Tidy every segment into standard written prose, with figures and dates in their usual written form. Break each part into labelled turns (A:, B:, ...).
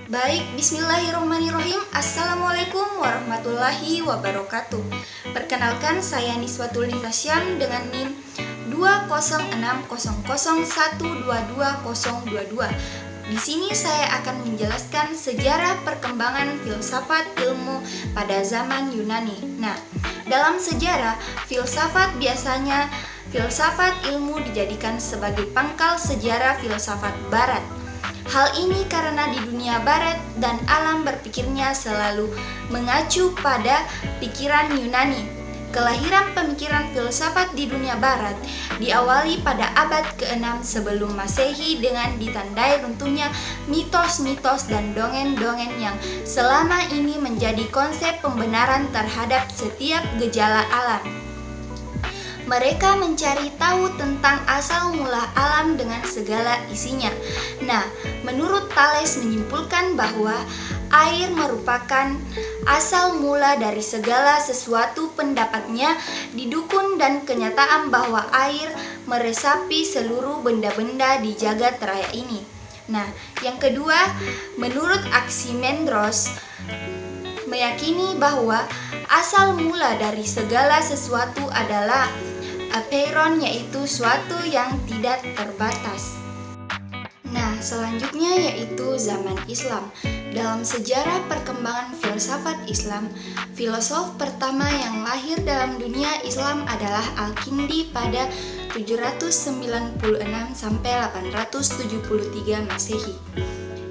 A: Baik, bismillahirrahmanirrahim. Assalamualaikum warahmatullahi wabarakatuh. Perkenalkan, saya Niswatul Nisasyam dengan NIM 20600122022. Di sini saya akan menjelaskan sejarah perkembangan filsafat ilmu pada zaman Yunani. Nah, dalam sejarah filsafat biasanya filsafat ilmu dijadikan sebagai pangkal sejarah filsafat barat. Hal ini karena di dunia barat dan alam berpikirnya selalu mengacu pada pikiran Yunani. Kelahiran pemikiran filsafat di dunia barat diawali pada abad ke-6 sebelum Masehi dengan ditandai runtuhnya mitos-mitos dan dongeng-dongeng yang selama ini menjadi konsep pembenaran terhadap setiap gejala alam. Mereka mencari tahu tentang asal mula alam dengan segala isinya. Nah, menurut Thales menyimpulkan bahwa air merupakan asal mula dari segala sesuatu. Pendapatnya didukung dan kenyataan bahwa air meresapi seluruh benda-benda di jagat raya ini. Nah, yang kedua, menurut Anaximandros meyakini bahwa asal mula dari segala sesuatu adalah apeiron, yaitu suatu yang tidak terbatas. Nah, selanjutnya yaitu zaman Islam. Dalam sejarah perkembangan filsafat Islam, filosof pertama yang lahir dalam dunia Islam adalah Al-Kindi pada 796 sampai 873 Masehi.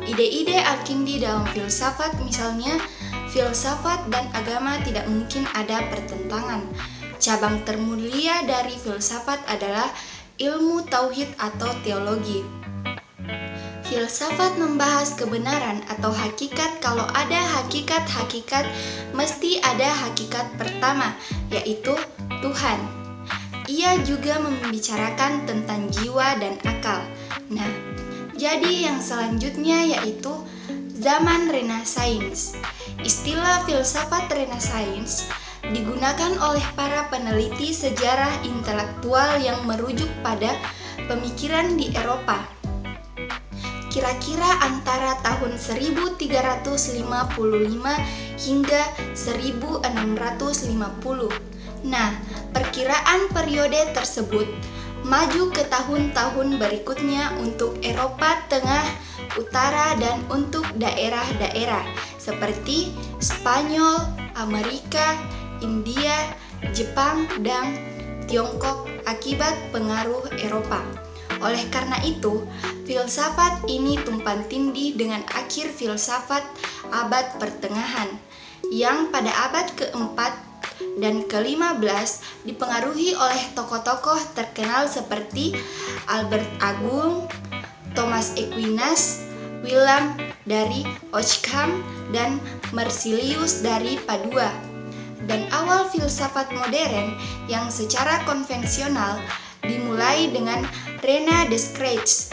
A: Ide-ide Al-Kindi dalam filsafat misalnya, filsafat dan agama tidak mungkin ada pertentangan. Cabang termulia dari filsafat adalah ilmu tauhid atau teologi. Filsafat membahas kebenaran atau hakikat. Kalau ada hakikat-hakikat, mesti ada hakikat pertama, yaitu Tuhan. Ia juga membicarakan tentang jiwa dan akal. Nah, jadi yang selanjutnya yaitu zaman Renaissance. Istilah filsafat Renaissance digunakan oleh para peneliti sejarah intelektual yang merujuk pada pemikiran di Eropa. Kira-kira antara tahun 1355 hingga 1650. Nah, perkiraan periode tersebut maju ke tahun-tahun berikutnya untuk Eropa Tengah, Utara, dan untuk daerah-daerah seperti Spanyol, Amerika, India, Jepang, dan Tiongkok akibat pengaruh Eropa. Oleh karena itu, filsafat ini tumpang tindih dengan akhir filsafat abad pertengahan, yang pada abad ke-4 dan ke-15 dipengaruhi oleh tokoh-tokoh terkenal seperti Albert Agung, Thomas Aquinas, Willem dari Ockham, dan Marsilius dari Padua. Dan awal filsafat modern yang secara konvensional dimulai dengan René Descartes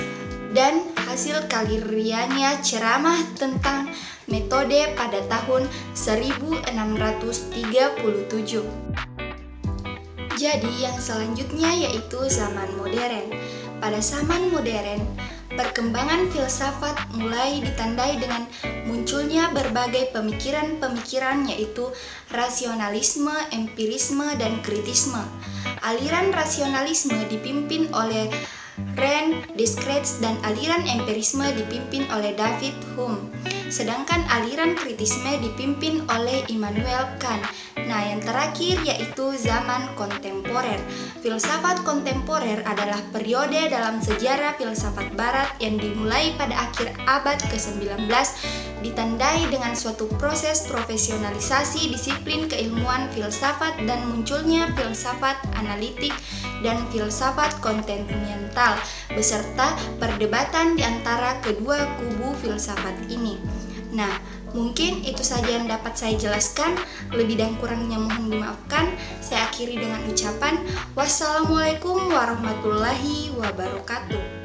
A: dan hasil karyanya ceramah tentang metode pada tahun 1637. Jadi yang selanjutnya yaitu zaman modern. Pada zaman modern, perkembangan filsafat mulai ditandai dengan munculnya berbagai pemikiran-pemikiran yaitu rasionalisme, empirisme, dan kritisme. Aliran rasionalisme dipimpin oleh René Descartes dan aliran empirisme dipimpin oleh David Hume. Sedangkan aliran kritisme dipimpin oleh Immanuel Kant. Nah, yang terakhir yaitu zaman kontemporer. Filsafat kontemporer adalah periode dalam sejarah filsafat barat yang dimulai pada akhir abad ke-19, ditandai dengan suatu proses profesionalisasi disiplin keilmuan filsafat dan munculnya filsafat analitik dan filsafat kontinental beserta perdebatan di antara kedua kubu filsafat ini. Nah, mungkin itu saja yang dapat saya jelaskan. Lebih dan kurangnya mohon dimaafkan. Saya akhiri dengan ucapan wassalamualaikum warahmatullahi wabarakatuh.